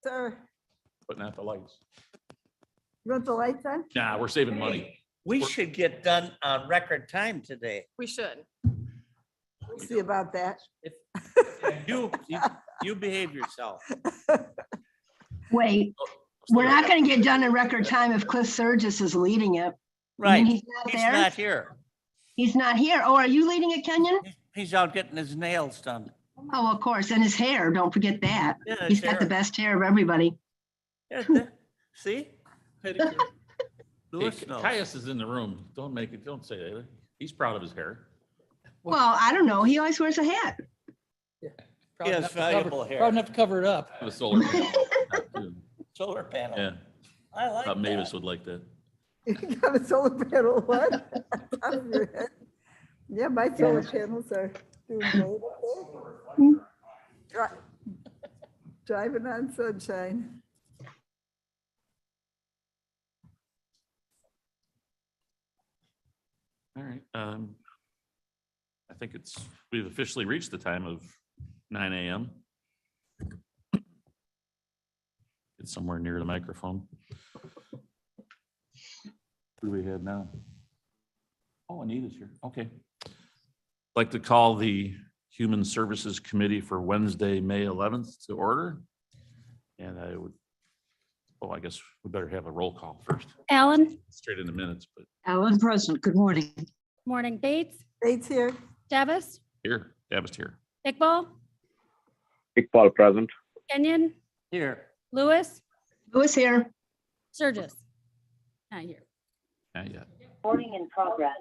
Sir, Putting out the lights. you want the lights on? Nah, we're saving money. We should get done on record time today. We should. We'll see about that. You behave yourself. Wait, we're not gonna get done in record time if Cliff Surges is leading it. Right. He's not He's there? not here. He's not here. Oh, are you leading it, Kenyon? He's out getting his nails done. Oh, of course, and his hair, don't forget that. Yeah, He's his got the hair. best hair of everybody. Yeah, see? Louis knows. Caius is in the room. Don't say that. He's proud of his hair. Well, I don't know, he always wears a hat. He has valuable hair. Proud enough to cover it up. The solar panel. too. Solar panel. Yeah, I like thought Mavis that. would like that. You got a solar panel, what? On top of your head. Yeah, my solar panels are doing great up there. Driving on sunshine. All right. I think we've officially reached the time of 9 a.m. Get somewhere near the microphone. Who do we have now? Oh, Anita's here. Okay. I'd like to call the Human Services Committee for Wednesday, May 11th to order. And I guess we better have a roll call first, Allen, straight into minutes, but Alan present, good morning. morning. Bates, Bates here. Davis, here, Davis here. Iqbal, Iqbal present. Kenyon, Here. Lewis, Louis here. Sturgis. Not here. Not yet. Recording in progress.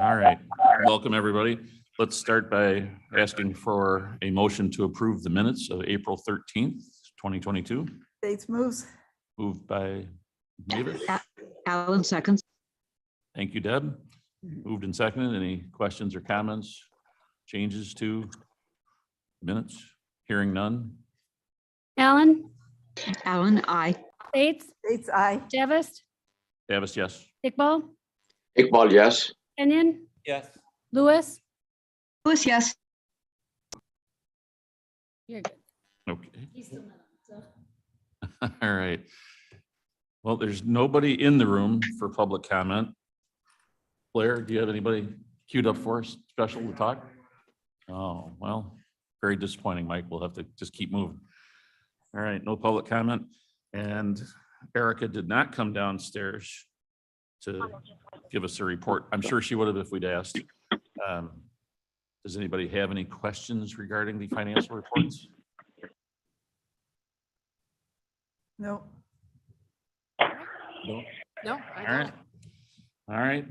All right, welcome, everybody. Let's start by asking for a motion to approve the minutes of April 13th, 2022. Bates moves. Moved by Mavis. Alan seconds. Thank you, Deb. Moved and seconded. Any questions or comments, changes to minutes? Hearing none. Allen, Alan, aye. Bates, Bates, aye. Davis, Davis, yes. Iqbal, Iqbal, yes. Kenyon, Yes. Lewis. Louis, yes. You're good. Okay. He's still not, so. All right. Well, there's nobody in the room for public comment. Blair, do you have anybody queued up for us, special to talk? Oh, well, very disappointing, Mike. We'll have to just keep moving. All right, no public comment. And Erica did not come downstairs to give us a report. I'm sure she would have if we'd asked. Does anybody have any questions regarding the financial reports? No. No. No, All I right. don't. All right.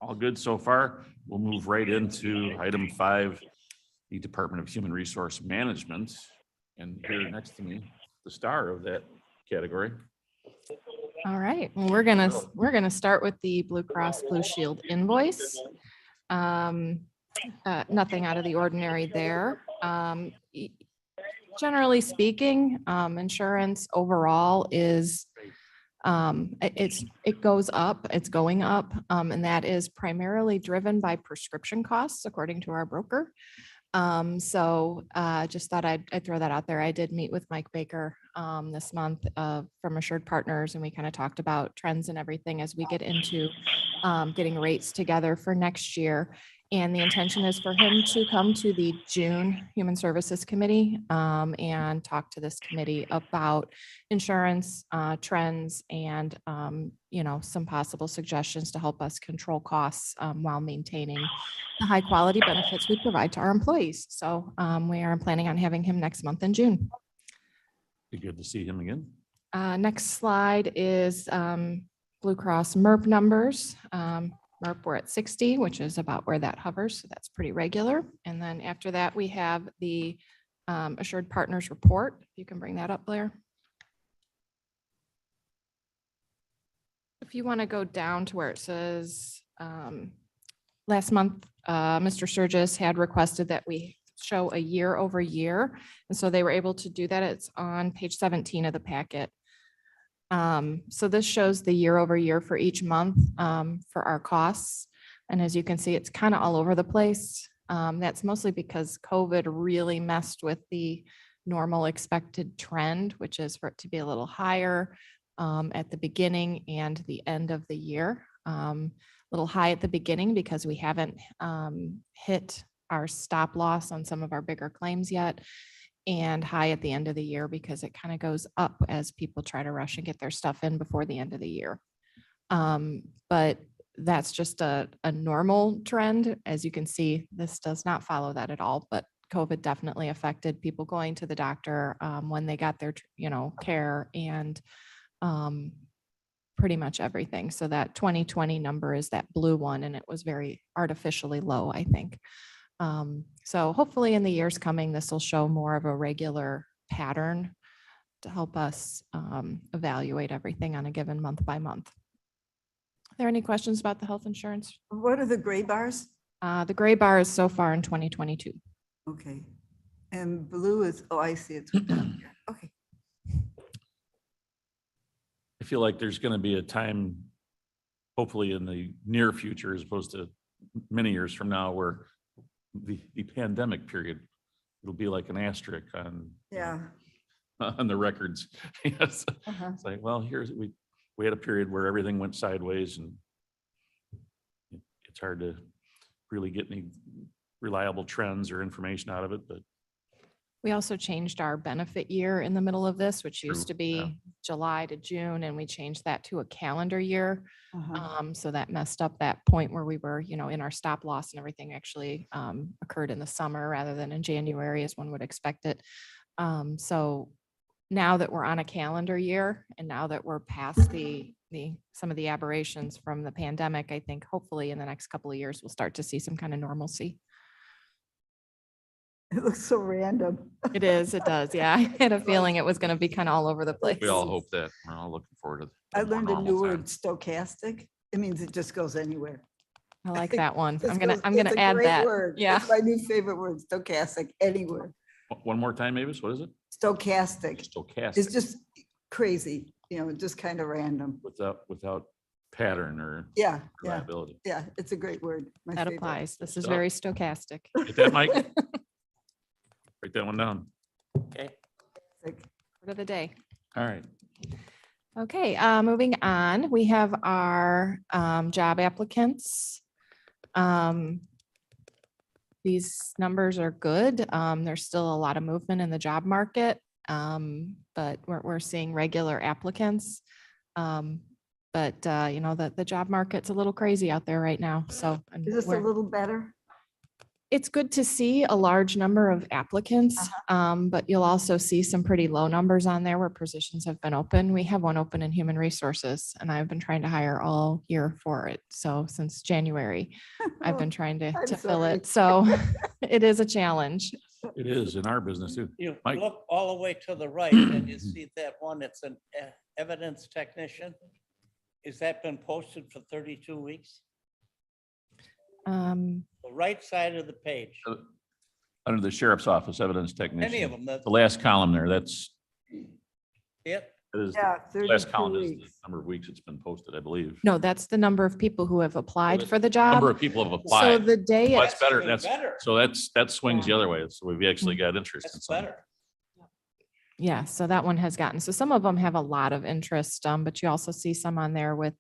All good so far. We'll move right into item 5, the Department of Human Resource Management. And here next to me, the star of that category. All right, well, we're gonna start with the Blue Cross Blue Shield invoice. Nothing out of the ordinary there. Generally speaking, insurance overall is it goes up, it's going up, and that is primarily driven by prescription costs, according to our broker. Just thought I'd throw that out there. I did meet with Mike Baker this month from Assured Partners, and we kind of talked about trends and everything as we get into getting rates together for next year. And the intention is for him to come to the June Human Services Committee and talk to this committee about insurance trends and, some possible suggestions to help us control costs while maintaining the high quality benefits we provide to our employees. So we are planning on having him next month in June. Be good to see him again. Next slide is Blue Cross MERP numbers. MERP, we're at 60, which is about where that hovers. So that's pretty regular. And then after that, we have the Assured Partners report. If you can bring that up, Blair. If you want to go down to where it says last month, Mr. Sturgis had requested that we show a year over year. And so they were able to do that. It's on page 17 of the packet. So this shows the year over year for each month for our costs. And as you can see, it's kind of all over the place. That's mostly because COVID really messed with the normal expected trend, which is for it to be a little higher at the beginning and the end of the year. A little high at the beginning because we haven't hit our stop loss on some of our bigger claims yet, and high at the end of the year because it kind of goes up as people try to rush and get their stuff in before the end of the year. But that's just a normal trend. As you can see, this does not follow that at all, but COVID definitely affected people going to the doctor when they got their, care and pretty much everything. So that 2020 number is that blue one, and it was very artificially low, I think. So hopefully in the years coming, this will show more of a regular pattern to help us evaluate everything on a given month by month. Are there any questions about the health insurance? What are the gray bars? The gray bar is so far in 2022. Okay. And blue is, oh, I see it's down here. Okay. I feel like there's going to be a time, hopefully in the near future, as opposed to many years from now, where the pandemic period, it'll be like an asterisk on, Yeah. on the records. Yes. Uh-huh. It's like, well, we had a period where everything went sideways, and it's hard to really get any reliable trends or information out of it, but We also changed our benefit year in the middle of this, which used True, to yeah. be July to June, and we changed that to a calendar year. Uh-huh. So that messed up that point where we were, in our stop loss and everything actually occurred in the summer rather than in January as one would expect it. So now that we're on a calendar year and now that we're past some of the aberrations from the pandemic, I think hopefully in the next couple of years, we'll start to see some kind of normalcy. It looks so random. It does. Yeah. I had a feeling it was going to be kind of all over the place. we all hope that. We're all looking forward to. I more learned a normal new word, times. stochastic. It means it just goes anywhere. I like think that one. Just I'm gonna goes- it's a add great that. word. Yeah. It's my new favorite word, stochastic, anywhere. One more time, Mavis, what is it? Stochastic. Stochastic. It's just crazy, just kind of random. Without pattern or Yeah, yeah, reliability. yeah. It's a great word. My That favorite. applies. This is stuff. very stochastic. Get that, Mike? Write that one down. Okay. Like, Word of the day. All right. Okay, moving on, we have our job applicants. These numbers are good. There's still a lot of movement in the job market, but we're seeing regular applicants. But the job market's a little crazy out there right now, so. and Is this a we're- little better? It's good to see a large number of applicants, but you'll also see some pretty low numbers on there where positions have been open. We have one open in human resources, and I've been trying to hire all year for it. So since January, I've been trying to I'm fill sorry. it. So it is a challenge. It is in our business too. You Mike. look all the way to the right and you see that one, it's an evidence technician. Has that been posted for 32 weeks? The right side of the page, Under the sheriff's office, evidence technician. any of them, that's The last column there, that's, it. that is, Yeah, the last 32 column is the weeks. number of weeks it's been posted, I believe. No, that's the number of people who have applied that's for the Number job. of people have So applied. the day, Well, it- That's better. even That's, better. so that swings the other way. So we've actually got interest in That's some. better. yeah, so that one has gotten, so some of them have a lot of interest, but you also see some on there with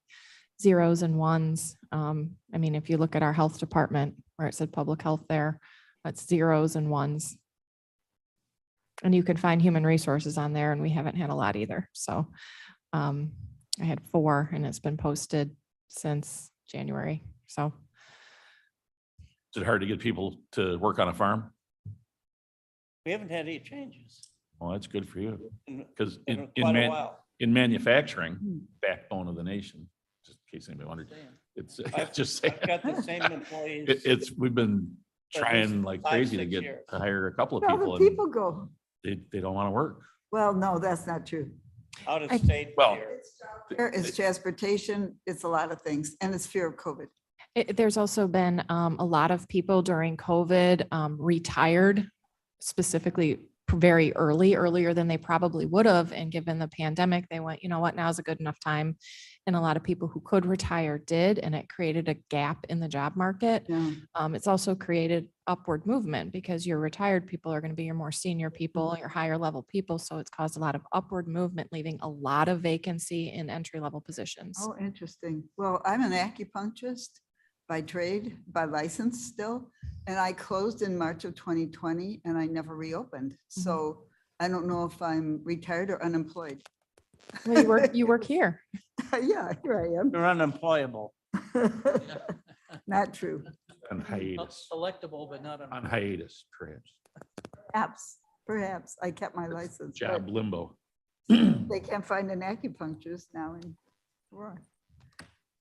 zeros and ones. I mean, if you look at our health department where it said public health there, that's zeros and ones. And you can find human resources on there, and we haven't had a lot either. So I had 4 and it's been posted since January. So Is it hard to get people to work on a farm? We haven't had any changes Well, that's good for you. in Because in quite a while. in manufacturing, backbone of the nation, just in case anybody wondered, it's I've- just, I've got the same employees. it's, we've been For at trying least like 5, crazy to 6 get, years. to hire a couple of Where people all the and people go? they don't want to work. Well, no, that's not true. Out of I- state. Well, here. It's transportation, it's a lot of things, and it's fear of COVID. there's also been a lot of people during COVID retired, specifically very earlier than they probably would have. And given the pandemic, they went, you know what, now's a good enough time. And a lot of people who could retire did, and it created a gap in the job market. Yeah. It's also created upward movement because your retired people are going to be your more senior people, your higher level people. So it's caused a lot of upward movement, leaving a lot of vacancy in entry level positions. Oh, interesting. Well, I'm an acupuncturist by trade, by license still, and I closed in March of 2020 and I never reopened. So I don't know if I'm retired or unemployed. Well, you work here. Yeah, here I am. You're unemployable. Not true. On hiatus, Electable, but not on hiatus, perhaps. Perhaps I kept my license. but Job limbo. They can't find an acupuncturist now in Aurora.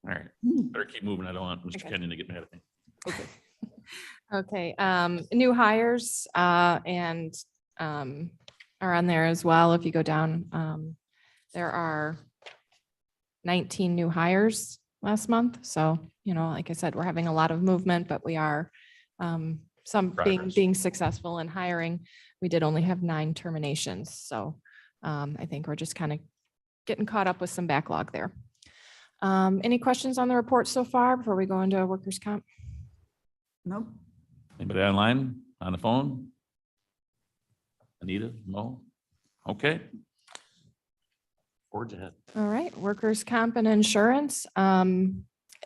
All right, better keep moving. I don't want Mr. Okay. Kenyon to get mad at me. Okay, new hires and are on there as well. If you go down, there are 19 new hires last month. So, you know, like I said, we're having a lot of movement, but we are Progress. being successful in hiring. We did only have 9 terminations. So I think we're just kind of getting caught up with some backlog there. Any questions on the report so far before we go into workers' comp? Nope. Anybody online, on the phone? Anita, Mo? Okay. Forge ahead. All right, workers' comp and insurance.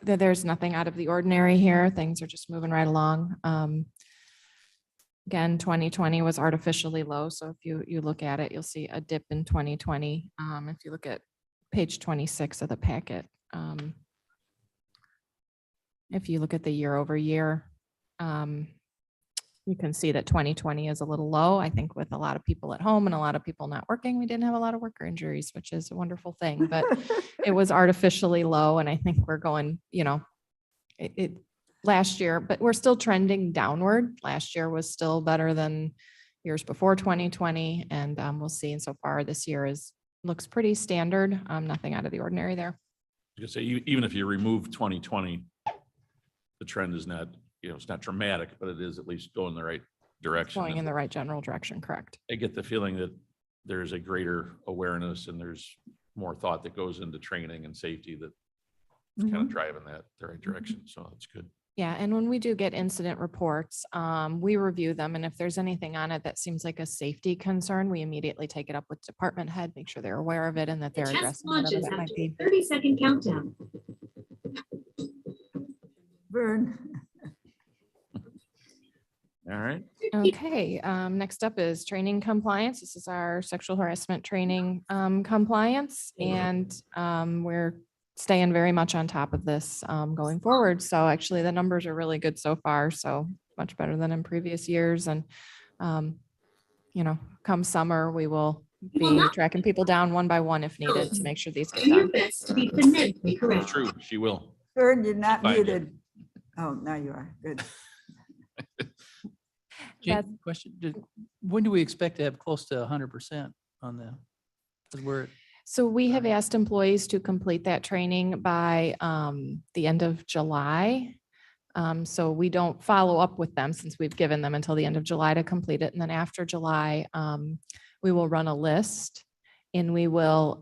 There's nothing out of the ordinary here. Things are just moving right along. Again, 2020 was artificially low. So if you look at it, you'll see a dip in 2020. If you look at page 26 of the packet, if you look at the year over year, you can see that 2020 is a little low. I think with a lot of people at home and a lot of people not working, we didn't have a lot of worker injuries, which is a wonderful thing, but it was artificially low. And I think we're going, you know, it last year, but we're still trending downward. Last year was still better than years before 2020. And we'll see. And so far this year looks pretty standard. Nothing out of the ordinary there. You could say, even if you remove 2020, the trend is not, you know, it's not dramatic, but it is at least going the right direction. Going in the right general direction, correct? I get the feeling that there's a greater awareness and there's more thought that goes into training and safety that's kind of driving that the right direction. So that's good. Yeah, and when we do get incident reports, we review them, and if there's anything on it that seems like a safety concern, we immediately take it up with department head, make sure they're aware of it and that The they're test addressing whatever launches that might after be. a 30-second countdown. Vern. All right. Okay, next up is training compliance. This is our sexual harassment training compliance, and we're staying very much on top of this going forward. So actually the numbers are really good so far, so much better than in previous years. And you know, come summer, we will be tracking people down one by one if needed to make sure these get Do your done. best to be phonetically It's correct. true. She will. Vern, you're not Fine. muted. Oh, now you are. Good. Jake, question, when do we expect to have close to 100% on that? Because we're, So we have asked employees to complete that training by the end of July. So we don't follow up with them since we've given them until the end of July to complete it. And then after July, we will run a list and we will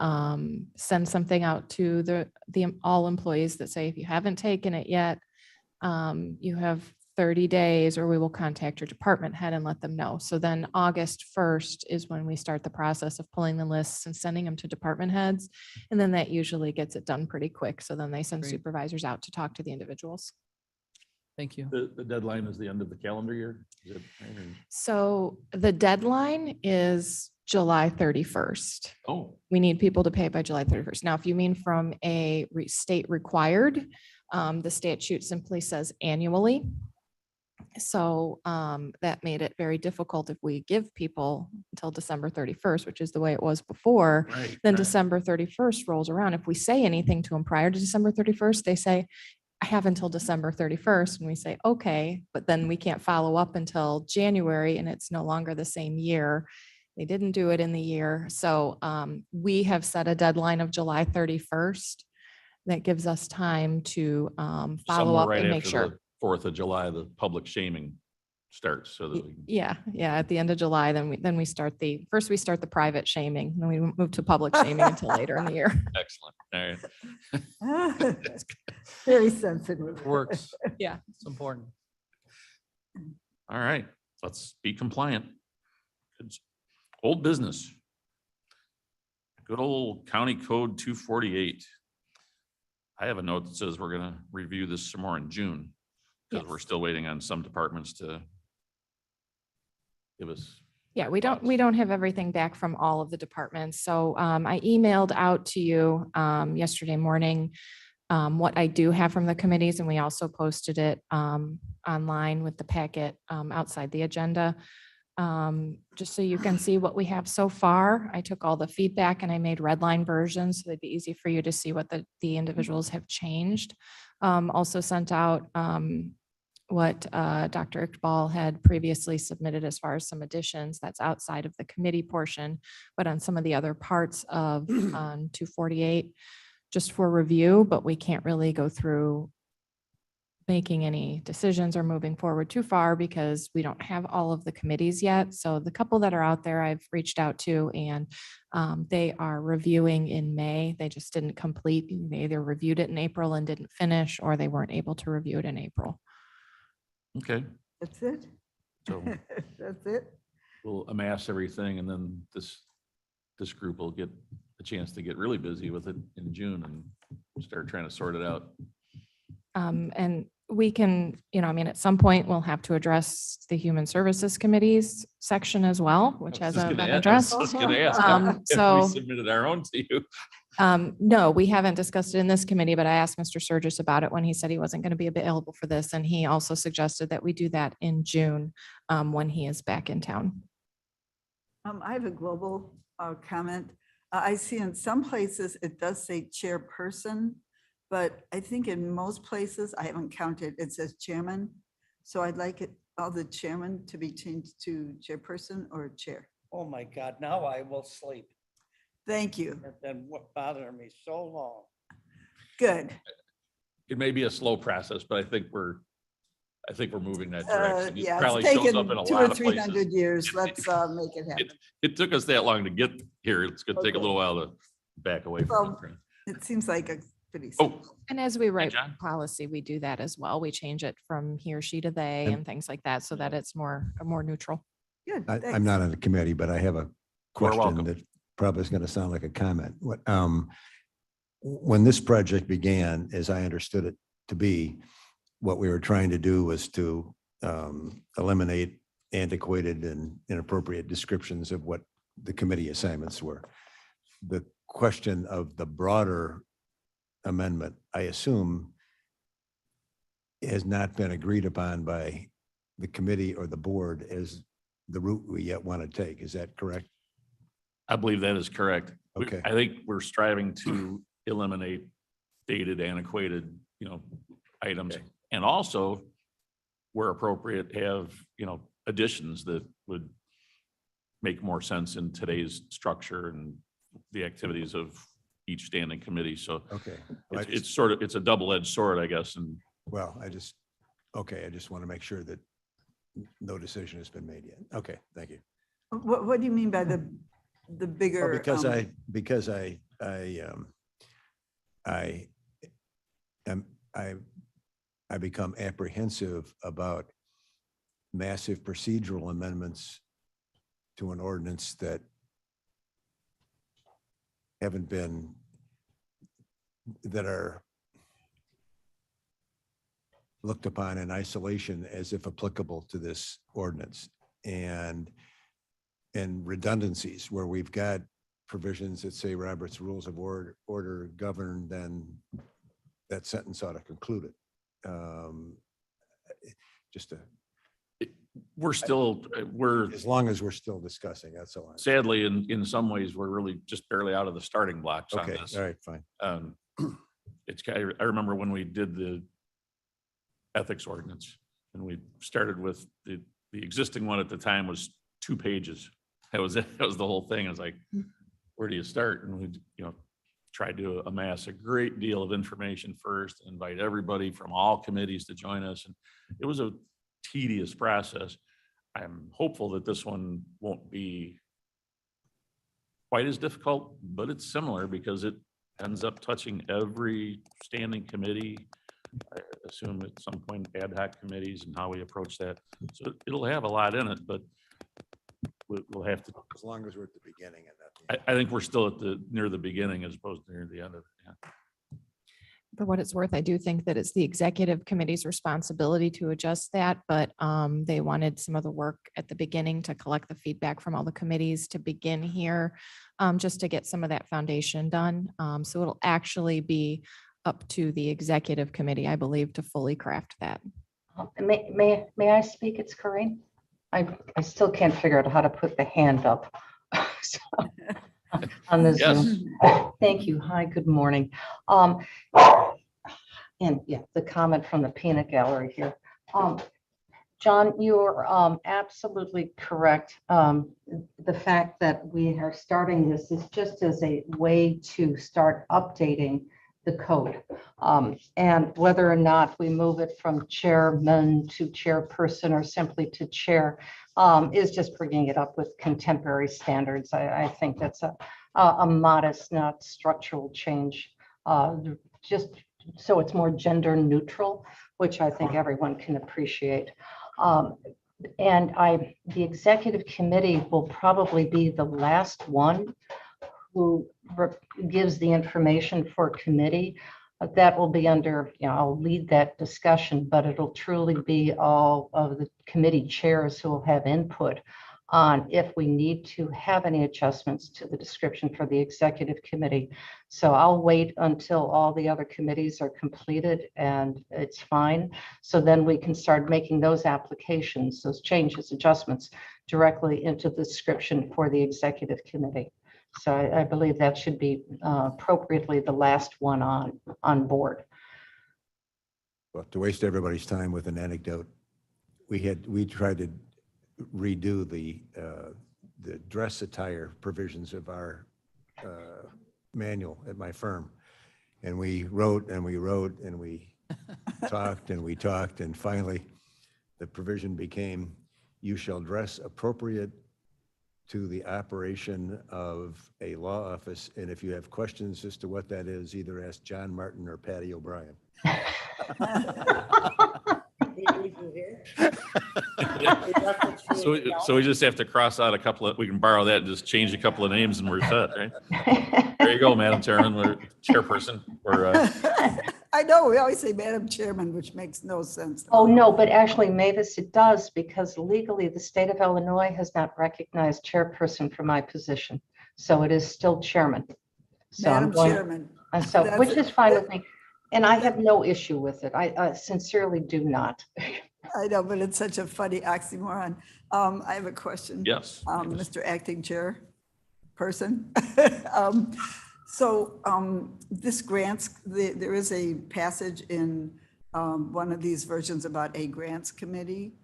send something out to the all employees that say, if you haven't taken it yet, you have 30 days, or we will contact your department head and let them know. So then August 1st is when we start the process of pulling the lists and sending them to department heads. And then that usually gets it done pretty quick. So then they send Great. supervisors out to talk to the individuals. thank you. The deadline is the end of the calendar year? Is it? So the deadline is July 31st. Oh, We need people to pay by July 31st. Now, if you mean from a state required, the statute simply says annually. So that made it very difficult if we give people until December 31st, which is the way it was before. right. Then right. December 31st rolls around. If we say anything to them prior to December 31st, they say, I have until December 31st. And we say, okay, but then we can't follow up until January and it's no longer the same year. They didn't do it in the year. So we have set a deadline of July 31st. That gives us time to follow Somewhere up right and make after sure. the 4th of July, the public shaming starts so that we can. Yeah, at the end of July, then we start the private shaming, then we move to public shaming until later in the year. Excellent. All right. Very sensitive. Works. Yeah. It's important. All right. Let's be compliant. Good. Old business. Good old County Code 248. I have a note that says we're gonna review this some more in June because we're Yes. still waiting on some departments to give us. Yeah, we don't have everything back from all of the departments. So I emailed out to you yesterday morning what I do have from the committees, and we also posted it online with the packet outside the agenda. Just so you can see what we have so far. I took all the feedback and I made red line versions, so they'd be easy for you to see what the individuals have changed. Also sent out what Dr. Iqbal had previously submitted as far as some additions that's outside of the committee portion, but on some of the other parts of 248, just for review, but we can't really go through making any decisions or moving forward too far because we don't have all of the committees yet. So the couple that are out there, I've reached out to, and they are reviewing in May. They just didn't complete. They either reviewed it in April and didn't finish, or they weren't able to review it in April. Okay, That's it? so That's it? we'll amass everything and then this group will get a chance to get really busy with it in June and start trying to sort it out. And we can, at some point we'll have to address the Human Services Committee's section as well, which I was just hasn't gonna been ask- I was addressed. just gonna ask if So- we submitted our own to you. No, we haven't discussed it in this committee, but I asked Mr. Surgis about it when he said he wasn't going to be available for this. And he also suggested that we do that in June when he is back in town. I have a global comment. I see in some places it does say chairperson, but I think in most places, I haven't counted, it says chairman. So I'd like it, all the chairman to be changed to chairperson or chair. Oh, my God, now I will sleep. Thank you. It's been bothering me so long. Good. It may be a slow process, but I think we're moving that direction. It Yeah, probably it's shows taken up in a 200 lot or of 300 places. years. Let's make it happen. It took us that long to get here. It's gonna take a Okay. little while to back away from it. It seems like a pretty. Oh. simple- And as we write John? policy, we do that as well. We change it from he or she to they And- and things like that so that it's more neutral. Good. I'm thanks. not on the committee, but I have a question welcome. that probably is going to sound like a comment. When this project began, as I understood it to be, what we were trying to do was to eliminate antiquated and inappropriate descriptions of what the committee assignments were. The question of the broader amendment, I assume, has not been agreed upon by the committee or the board as the route we yet want to take. Is that correct? I believe that is correct. Okay. I think we're striving to eliminate dated, antiquated, items. Okay. And also, where appropriate, have, additions that would make more sense in today's structure and the activities of each standing committee. So Okay. Well, I it's just- sort of, it's a double-edged sword, I guess. And Well, I just want to make sure that no decision has been made yet. Okay, thank you. What do you mean by the bigger? Well, because I become apprehensive about massive procedural amendments to an ordinance that haven't been, that are looked upon in isolation as if applicable to this ordinance, and redundancies where we've got provisions that say Robert's Rules of Order govern, then that sentence ought to conclude it. Just we're still, as long as we're still discussing, that's all. sadly, in some ways, we're really just barely out of the starting blocks on Okay, this. all right, fine. I remember when we did the ethics ordinance and we started with the existing one at the time was 2 pages. That was it. That was the whole thing. I was like, where do you start? And we, tried to amass a great deal of information first, invite everybody from all committees to join us. And it was a tedious process. I'm hopeful that this one won't be quite as difficult, but it's similar because it ends up touching every standing committee. I assume at some point ad hoc committees and how we approach that. So it'll have a lot in it, but we'll have to, As long as we're at the beginning and not. I think we're still at near the beginning as opposed to near the end of it. Yeah. For what it's worth, I do think that it's the executive committee's responsibility to adjust that, but they wanted some of the work at the beginning to collect the feedback from all the committees to begin here, just to get some of that foundation done. So it'll actually be up to the executive committee, I believe, to fully craft that. May I speak? It's Corinne. I still can't figure out how to put the hand up. So, on the Yes. Zoom. Thank you. Hi, good morning. And yeah, the comment from the peanut gallery here. John, you're absolutely correct. The fact that we are starting this is just as a way to start updating the code. And whether or not we move it from chairman to chairperson or simply to chair is just bringing it up with contemporary standards. I think that's a modest, not structural change. Just so it's more gender neutral, which I think everyone can appreciate. And the executive committee will probably be the last one who gives the information for committee. That will be under, I'll lead that discussion, but it'll truly be all of the committee chairs who will have input on if we need to have any adjustments to the description for the executive committee. So I'll wait until all the other committees are completed and it's fine. So then we can start making those applications, those changes, adjustments directly into the description for the executive committee. So I believe that should be appropriately the last one on board. Well, to waste everybody's time with an anecdote, we tried to redo the dress attire provisions of our manual at my firm. And we wrote and we wrote and we talked and we talked, and finally the provision became, you shall dress appropriate to the operation of a law office. And if you have questions as to what that is, either ask John Martin or Patty O'Brien. So we just have to cross out a couple of, we can borrow that and just change a couple of names and we're set, right? There you go, Madam Chairman, we're chairperson. I know, we always say Madam Chairman, which makes no sense. Oh, no, but actually, Mavis, it does, because legally, the state of Illinois has not recognized chairperson for my position. So it is still chairman. So Madam Chairman. And so, That's which it. is fine with me. And I have no issue with it. I sincerely do not. I know, but it's such a funny oxymoron. I have a question. Yes. Mr. Acting Chair person. So this grants, there is a passage in one of these versions about a grants committee.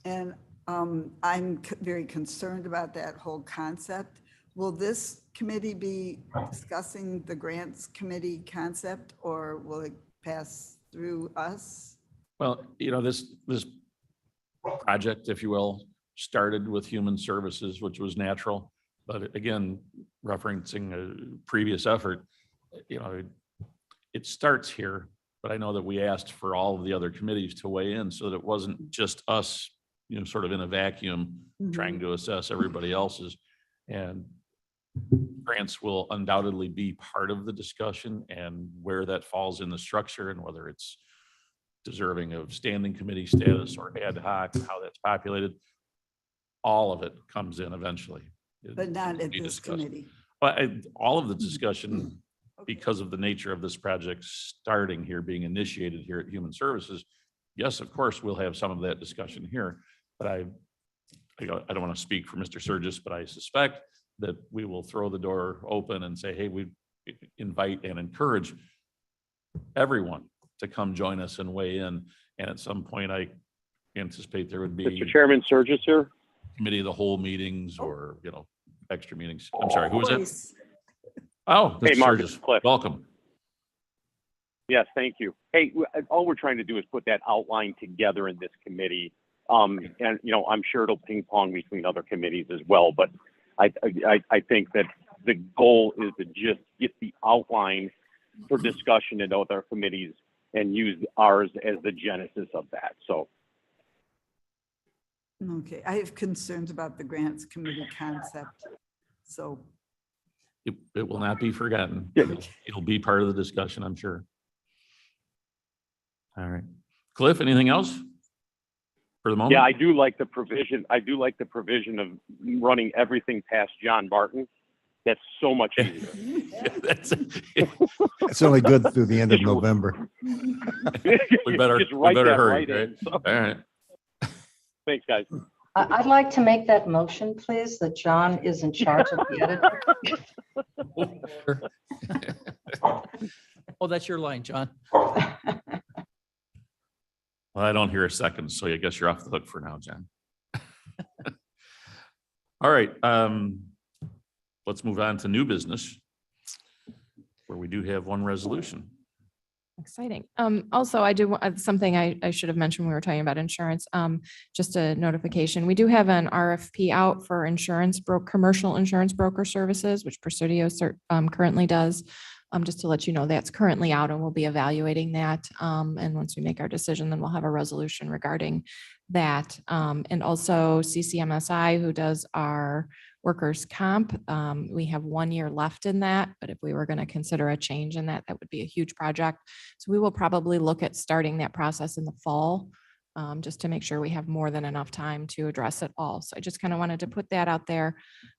And I'm very concerned about that whole concept. Will this committee be discussing the grants committee concept, or will it pass through us? Well, this project, if you will, started with human services, which was natural. But again, referencing a previous effort, it starts here, but I know that we asked for all of the other committees to weigh in so that it wasn't just us, sort of in a vacuum, trying to assess everybody else's. And grants will undoubtedly be part of the discussion, and where that falls in the structure and whether it's deserving of standing committee status or ad hoc and how that's populated, all of it comes in eventually. But not at Be this discussed. committee. But all of the discussion, because of the nature of this project starting here, being initiated here at Human Services, yes, of course, we'll have some of that discussion here. But I don't want to speak for Mr. Surgis, but I suspect that we will throw the door open and say, hey, we invite and encourage everyone to come join us and weigh in. And at some point, I anticipate there would be Mr. Chairman, Surgis here. committee of the whole meetings or, extra meetings. I'm sorry, who was that? Voice. Oh, Hey, Mr. Mark, Surgis. it's Cliff. Welcome. Yes, thank you. Hey, all we're trying to do is put that outline together in this committee. And, you know, I'm sure it'll ping pong between other committees as well, but I think that the goal is to just get the outline for discussion in other committees and use ours as the genesis of that. So, Okay, I have concerns about the grants committee concept. So, It will not be forgotten. Yeah. It'll be part of the discussion, I'm sure. All right. Cliff, anything else for the moment? yeah, I do like the provision. I do like the provision of running everything past John Barton. That's so much easier. Yeah, that's- It's only good through the end of November. We better Just write that hurry, right in. right? So, All right. thanks, guys. I'd like to make that motion, please, that John is in charge of the editing. Oh, that's your line, John. Well, I don't hear a second, so I guess you're off the hook for now, John. All right, let's move on to new business, where we do have one resolution. Exciting. Also, I do, something I should have mentioned when we were talking about insurance, just a notification. We do have an RFP out for commercial insurance broker services, which Presidio currently does. Just to let you know, that's currently out and we'll be evaluating that. And once we make our decision, then we'll have a resolution regarding that. And also CCMSI, who does our workers' comp. We have 1 year left in that, but if we were going to consider a change in that, that would be a huge project. So we will probably look at starting that process in the fall, just to make sure we have more than enough time to address it all. So I just kind of wanted to put that out there.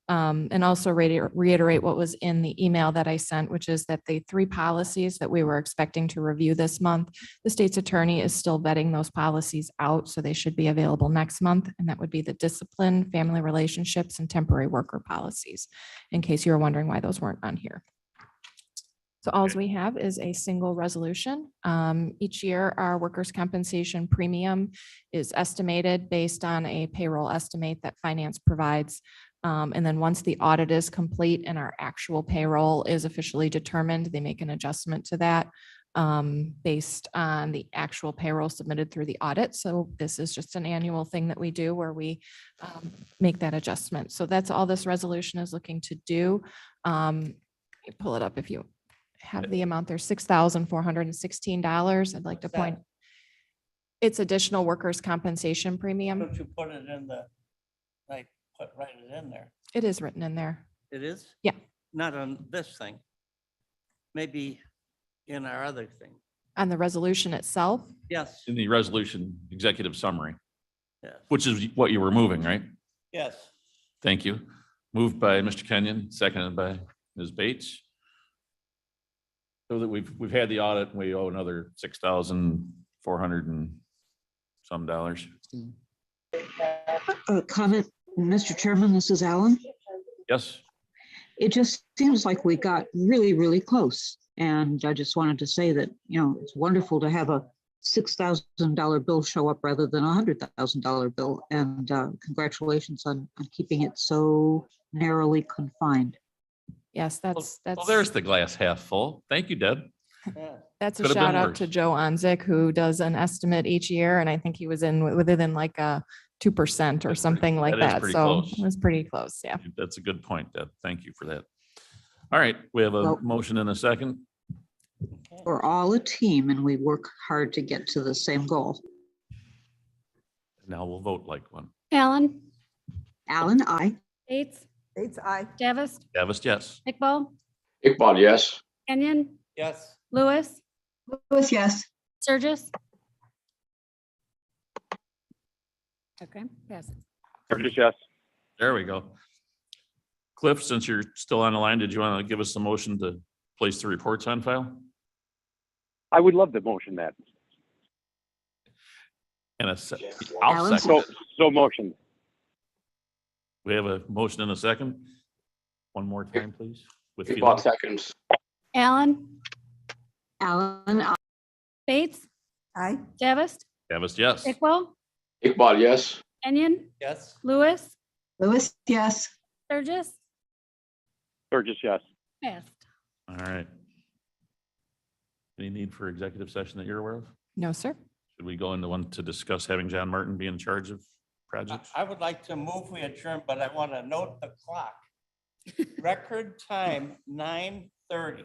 And also reiterate what was in the email that I sent, which is that the 3 policies that we were expecting to review this month, the state's attorney is still vetting those policies out, so they should be available next month. And that would be the discipline, family relationships, and temporary worker policies, in case you were wondering why those weren't on here. So all we have is a single resolution. Each year, our workers' compensation premium is estimated based on a payroll estimate that finance provides. And then once the audit is complete and our actual payroll is officially determined, they make an adjustment to that based on the actual payroll submitted through the audit. So this is just an annual thing that we do where we make that adjustment. So that's all this resolution is looking to do. Pull it up if you have the amount there, $6,416. I'd like to point. It's additional workers' compensation premium. Don't you put it in the, like, write it in there? It is written in there. It is? Yeah. Not on this thing. Maybe in our other thing. On the resolution itself, Yes, In the resolution executive summary, yes, which is what you were moving, right? yes. Thank you. Moved by Mr. Kenyon, seconded by Ms. Bates. So that we've had the audit, and we owe another $6,400 and some dollars. Comment, Mr. Chairman, this is Alan. Yes, It just seems like we got really, really close. And I just wanted to say that, you know, it's wonderful to have a $6,000 bill show up rather than a $100,000 bill. And congratulations on keeping it so narrowly confined. yes, well, that's there's the glass half full. Thank you, Deb. Yeah. that's a Could have been shout out to worse. Joe Onzik, who does an estimate each year. And I think he was within like a 2% or That's something like that is that. pretty So close. it was pretty close. Yeah. That's a good point, Deb. Thank you for that. All right, we have a Well- motion and a second. We're all a team and we work hard to get to the same goal. Now we'll vote like one. Allen, Alan, I. Bates, Bates, aye. Davis, Davis, yes. Iqbal, Iqbal, yes. Kenyon, Yes, Lewis, Lewis, yes. Sturgis. Okay, yes. Burgess, yes. There we go. Cliff, since you're still on the line, did you want to give us a motion to place the reports on file? I would love to motion that. And I'll Alan, second. So motion. We have a motion and a second. One more time, please. With Iqbal feeling. seconds. Allen, Alan, I. Bates, Aye. Davis, Davis, yes. Iqbal, Iqbal, yes. Kenyon, yes. Lewis, Lewis, yes. Sturgis, Burgess, yes. passed. All right. Any need for executive session that you're aware of? No, sir. Should we go into one to discuss having John Martin be in charge of projects? I would like to move we adjourn, but I want to note the clock. Record time, 9:30.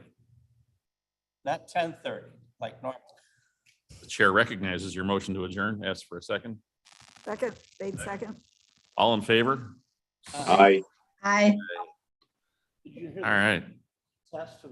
Not 10:30, like normal. The chair recognizes your motion to adjourn. Ask for a second. Second, Bates second. All in favor? Aye. Hi. Did you hear All right. the test of